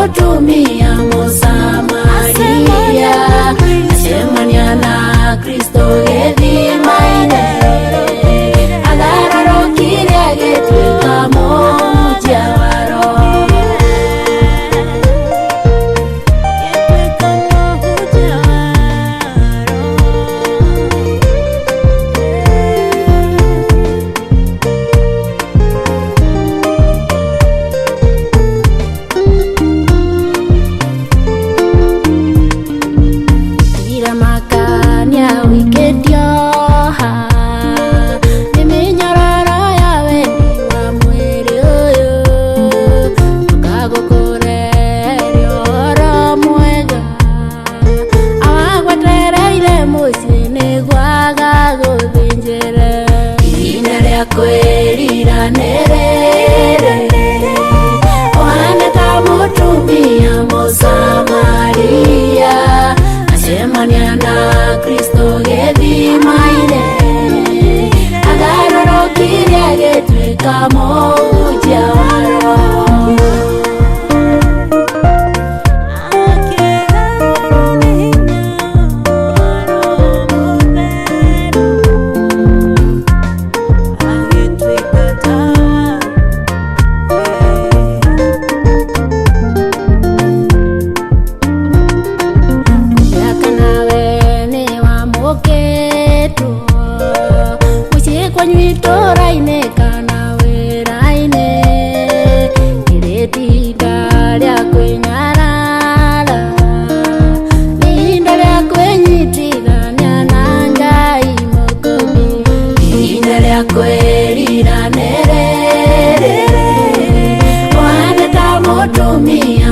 mutumia Musamaria acemania na Kristo githimaine agararũkire agĩtuĩka mũhunjia wa Roho. Kwĩrira nĩrĩrĩ ũhana ta mũtumia Mũsamaria acemania na Kristo gĩthimaine agarũrũkire agĩtuĩka mũhunjia wa Roho. Nyitũra-inĩ kana wĩra-inĩ ĩrĩtinda rĩa kwĩnyarara ihinda rĩa kwĩnyitithania na Ngai Mũkũmi ihinda rĩa kwĩrira nĩrĩrĩ ũhana ta mũtumia